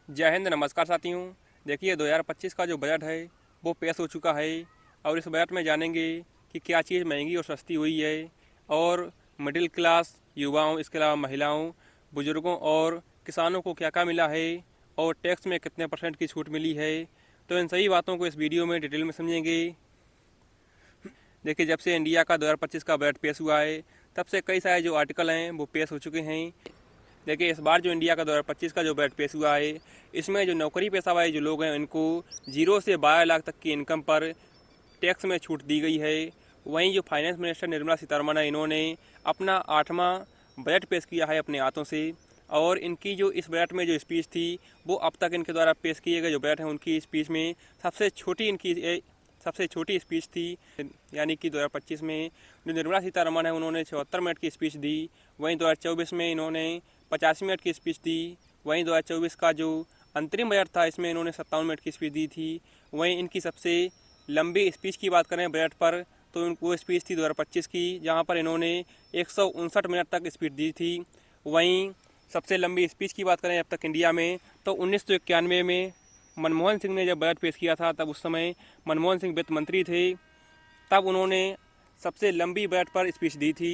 जय हिंद, नमस्कार साथियों। देखिए 2025 का जो बजट है वो पेश हो चुका है और इस बजट में जानेंगे कि क्या चीज़ महंगी और सस्ती हुई है और मिडिल क्लास युवाओं, इसके अलावा महिलाओं, बुजुर्गों और किसानों को क्या क्या मिला है और टैक्स में कितने % की छूट मिली है। तो इन सभी बातों को इस वीडियो में डिटेल में समझेंगे। देखिए, जब से इंडिया का 2025 का बजट पेश हुआ है तब से कई सारे जो आर्टिकल हैं वो पेश हो चुके हैं। देखिए, इस बार जो इंडिया का 2025 का जो बजट पेश हुआ है इसमें जो नौकरी पेशा वाले जो लोग हैं इनको 0 से 12 लाख तक की इनकम पर टैक्स में छूट दी गई है। वहीं जो फाइनेंस मिनिस्टर निर्मला सीतारमण है, इन्होंने अपना 8वां बजट पेश किया है अपने हाथों से और इनकी जो इस बजट में जो स्पीच थी वो अब तक इनके द्वारा पेश किए गए जो बजट हैं उनकी स्पीच में सबसे छोटी स्पीच थी। यानी कि 2025 में जो निर्मला सीतारमण है उन्होंने 74 मिनट की स्पीच दी। वहीं 2024 में इन्होंने 85 मिनट की स्पीच दी। वहीं 2024 का जो अंतरिम बजट था इसमें इन्होंने 57 मिनट की स्पीच दी थी। वहीं इनकी सबसे लंबी स्पीच की बात करें बजट पर तो वो स्पीच थी 2025 की, जहां पर इन्होंने 159 मिनट तक स्पीच दी थी। वहीं सबसे लंबी स्पीच की बात करें अब तक इंडिया में तो 1991 में मनमोहन सिंह ने जब बजट पेश किया था, तब उस समय मनमोहन सिंह वित्त मंत्री थे, तब उन्होंने सबसे लंबी बजट पर स्पीच दी थी।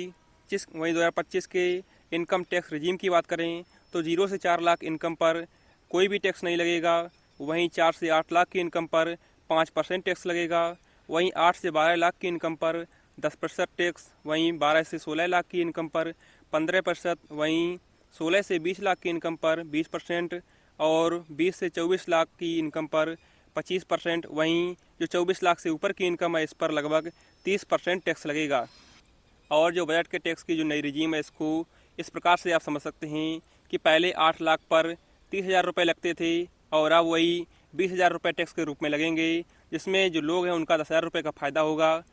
वहीं 2025 के इनकम टैक्स रिजीम की बात करें तो 0 से 4 लाख इनकम पर कोई भी टैक्स नहीं लगेगा। वहीं 4 से 8 लाख की इनकम पर 5% टैक्स लगेगा। वहीं 8 से 12 लाख की इनकम पर 10% टैक्स। वहीं 12 से 16 लाख की इनकम पर 15%। वहीं 16 से 20 लाख की इनकम पर 20% और 20 से 24 लाख की इनकम पर 25%। वहीं जो 24 लाख से ऊपर की इनकम है इस पर लगभग 30% टैक्स लगेगा। और जो बजट के टैक्स की जो नई रिजीम है इसको इस प्रकार से आप समझ सकते हैं कि पहले 8 लाख पर 30,000 रुपये लगते थे और अब वही 20,000 रुपये टैक्स के रूप में लगेंगे, जिसमें जो लोग हैं उनका 10,000 रुपये का फ़ायदा होगा।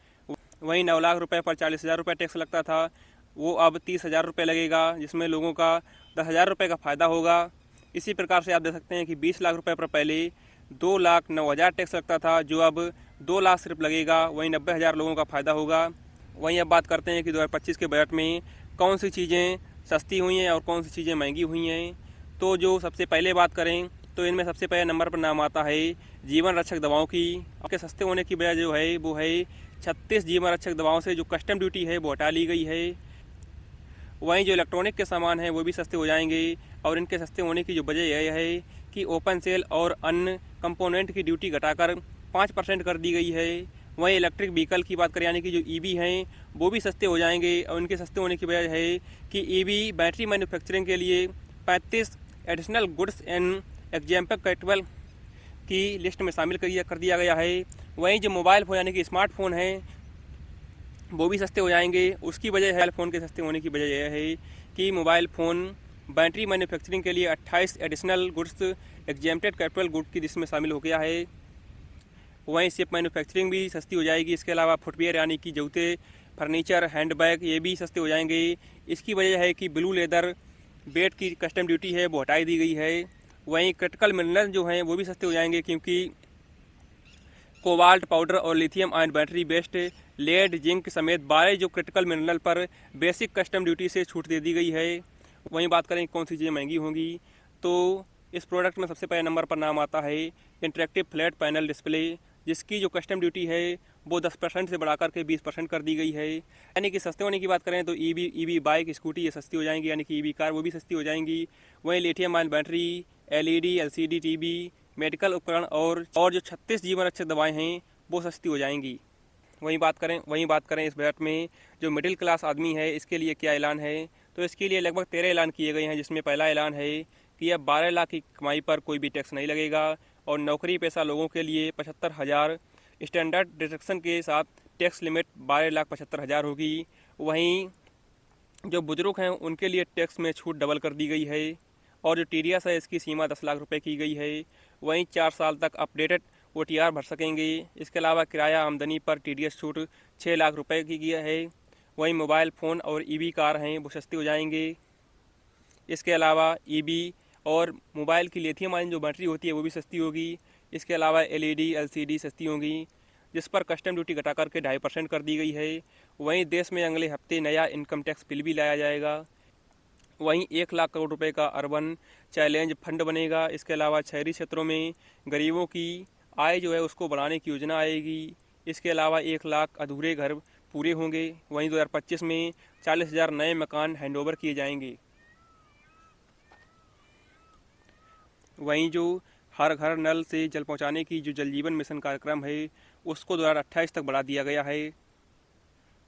वहीं 9 लाख रुपये पर 40,000 रुपये टैक्स लगता था, वो अब 30,000 रुपये लगेगा, जिसमें लोगों का 10,000 रुपये का फ़ायदा होगा। इसी प्रकार से आप देख सकते हैं कि 20 लाख रुपये पर पहले 2,09,000 टैक्स लगता था, जो अब 2 लाख सिर्फ लगेगा। वहीं 90,000 लोगों का फ़ायदा होगा। वहीं अब बात करते हैं कि 2025 के बजट में कौन सी चीज़ें सस्ती हुई हैं और कौन सी चीज़ें महंगी हुई हैं। तो जो सबसे पहले बात करें तो इनमें सबसे पहले नंबर पर नाम आता है जीवन रक्षक दवाओं की। आपके सस्ते होने की वजह जो है वो है 36 जीवन रक्षक दवाओं से जो कस्टम ड्यूटी है वो हटा ली गई है। वहीं जो इलेक्ट्रॉनिक के सामान हैं वो भी सस्ते हो जाएंगे और इनके सस्ते होने की जो वजह यह है कि ओपन सेल और अन्य कंपोनेंट की ड्यूटी घटाकर 5% कर दी गई है। वहीं इलेक्ट्रिक व्हीकल की बात करें यानी कि जो ईवी हैं वो भी सस्ते हो जाएंगे और इनके सस्ते होने की वजह है कि ईवी बैटरी मैन्युफैक्चरिंग के लिए 35 एडिशनल गुड्स एंड एग्जाम्पल की लिस्ट में शामिल कर दिया गया है। वहीं जो मोबाइल फ़ोन यानी कि स्मार्टफोन हैं वो भी सस्ते हो जाएंगे। उसकी वजह है मोबाइल फ़ोन के सस्ते होने की वजह यह है कि मोबाइल फ़ोन बैटरी मैन्युफैक्चरिंग के लिए 28 additional goods exempted capital good की लिस्ट में शामिल हो गया है। वहीं शिप मैन्युफैक्चरिंग भी सस्ती हो जाएगी। इसके अलावा फुटवेयर यानी कि जूते, फर्नीचर, हैंडबैग ये भी सस्ते हो जाएंगे। इसकी वजह है कि ब्लू लेदर बेट की कस्टम ड्यूटी है वो हटाई दी गई है। वहीं क्रिटिकल मिनरल जो हैं वो भी सस्ते हो जाएंगे क्योंकि कोबाल्ट पाउडर और lithium ion battery based lead, zinc समेत 12 जो क्रिटिकल मिनरल पर बेसिक कस्टम ड्यूटी से छूट दे दी गई है। वहीं बात करें कौन सी चीज़ें महंगी होंगी तो इस प्रोडक्ट में सबसे पहले नंबर पर नाम आता है इंटरेक्टिव फ्लैट पैनल डिस्प्ले, जिसकी जो कस्टम ड्यूटी है वो 10% से बढ़ाकर के 20% कर दी गई है। यानी कि सस्ते होने की बात करें तो ईवी बाइक, स्कूटी ये सस्ती हो जाएंगी, यानी कि ईवी कार वो भी सस्ती हो जाएंगी। वहीं lithium ion battery, LED, LCD TV, medical उपकरण और जो 36 जीवन रक्षक दवाएं हैं वो सस्ती हो जाएंगी। वहीं बात करें इस बजट में जो मिडिल क्लास आदमी है इसके लिए क्या ऐलान है तो इसके लिए लगभग 13 ऐलान किए गए हैं, जिसमें पहला ऐलान है कि अब 12 लाख की कमाई पर कोई भी टैक्स नहीं लगेगा और नौकरी पेशा लोगों के लिए 75,000 स्टैंडर्ड डिडक्शन के साथ टैक्स लिमिट 12,75,000 होगी। वहीं जो बुजुर्ग हैं उनके लिए टैक्स में छूट डबल कर दी गई है और जो टीडीएस है इसकी सीमा 10 लाख रुपए की गई है। वहीं 4 साल तक अपडेटेड ओटीआर भर सकेंगे। इसके अलावा किराया आमदनी पर टीडीएस छूट 6 लाख रुपए की गई है। वहीं मोबाइल फ़ोन और ईवी कार हैं वो सस्ते हो जाएंगे। इसके अलावा ईवी और मोबाइल की लिथियम आयन जो बैटरी होती है वो भी सस्ती होगी। इसके अलावा एलईडी, एलसीडी सस्ती होंगी, जिस पर कस्टम ड्यूटी घटा करके 2.5% कर दी गई है। वहीं देश में अगले हफ्ते नया इनकम टैक्स बिल भी लाया जाएगा। वहीं 1 लाख करोड़ रुपए का अर्बन चैलेंज फंड बनेगा। इसके अलावा शहरी क्षेत्रों में गरीबों की आय जो है उसको बढ़ाने की योजना आएगी। इसके अलावा 1 लाख अधूरे घर पूरे होंगे। वहीं 2025 में 40,000 नए मकान हैंडओवर किए जाएंगे। वहीं जो हर घर नल से जल पहुंचाने की जो जल जीवन मिशन कार्यक्रम है उसको 2028 तक बढ़ा दिया गया है।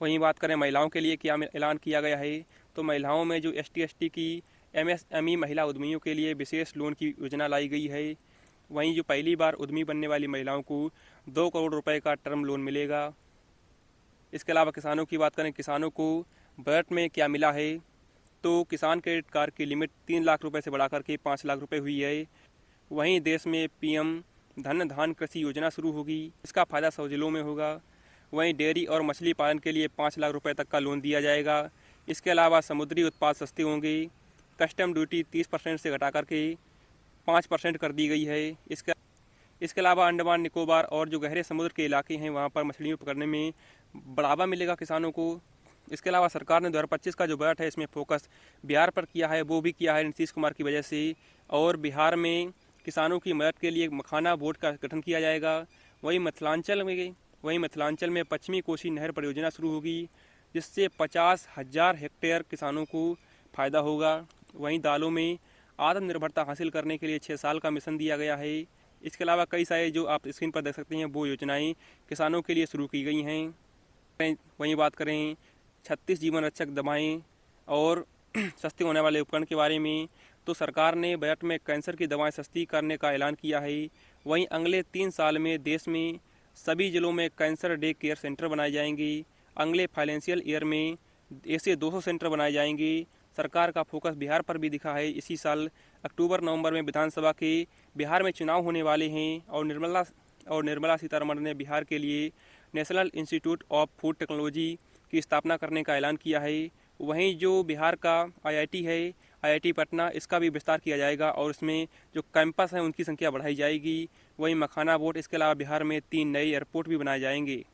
वहीं बात करें महिलाओं के लिए क्या ऐलान किया गया है, तो महिलाओं में जो ST की MSME महिला उद्यमियों के लिए विशेष लोन की योजना लाई गई है। वहीं जो पहली बार उद्यमी बनने वाली महिलाओं को 2 करोड़ रुपए का टर्म लोन मिलेगा। इसके अलावा किसानों की बात करें, किसानों को बजट में क्या मिला है, तो किसान क्रेडिट कार्ड की लिमिट 3 लाख रुपए से बढ़ाकर के 5 लाख रुपए हुई है। वहीं देश में PM धन धान कृषि योजना शुरू होगी। इसका फायदा 100 जिलों में होगा। वहीं डेयरी और मछली पालन के लिए 5 लाख रुपए तक का लोन दिया जाएगा। इसके अलावा समुद्री उत्पाद सस्ते होंगे। कस्टम ड्यूटी 30% से घटा करके 5% कर दी गई है। इसके अलावा अंडमान निकोबार और जो गहरे समुद्र के इलाके हैं वहाँ पर मछलियों पकड़ने में बढ़ावा मिलेगा किसानों को। इसके अलावा सरकार ने 2025 का जो बजट है इसमें फोकस बिहार पर किया है, वो भी किया है नीतीश कुमार की वजह से। और बिहार में किसानों की मदद के लिए मखाना बोर्ड का गठन किया जाएगा। वहीं मिथिलांचल में पश्चिमी कोसी नहर परियोजना शुरू होगी, जिससे 50,000 हेक्टेयर किसानों को फायदा होगा। वहीं दालों में आत्मनिर्भरता हासिल करने के लिए 6 साल का मिशन दिया गया है। इसके अलावा कई सारे जो आप स्क्रीन पर देख सकते हैं वो योजनाएं किसानों के लिए शुरू की गई हैं। वहीं बात करें 36 जीवन रक्षक दवाएं और सस्ते होने वाले उपकरण के बारे में, तो सरकार ने बजट में कैंसर की दवाएं सस्ती करने का ऐलान किया है। वहीं अगले 3 साल में देश में सभी जिलों में कैंसर डे केयर सेंटर बनाए जाएंगे। अगले फाइनेंशियल ईयर में ऐसे 200 सेंटर बनाए जाएंगे। सरकार का फोकस बिहार पर भी दिखा है। इसी साल अक्टूबर-नवंबर में विधानसभा के बिहार में चुनाव होने वाले हैं और निर्मला सीतारमण ने बिहार के लिए national institute of food technology की स्थापना करने का ऐलान किया है। वहीं जो बिहार का IIT है, IIT पटना, इसका भी विस्तार किया जाएगा और इसमें जो कैंपस हैं उनकी संख्या बढ़ाई जाएगी। वहीं मखाना बोर्ड, इसके अलावा बिहार में 3 नए एयरपोर्ट भी बनाए जाएंगे।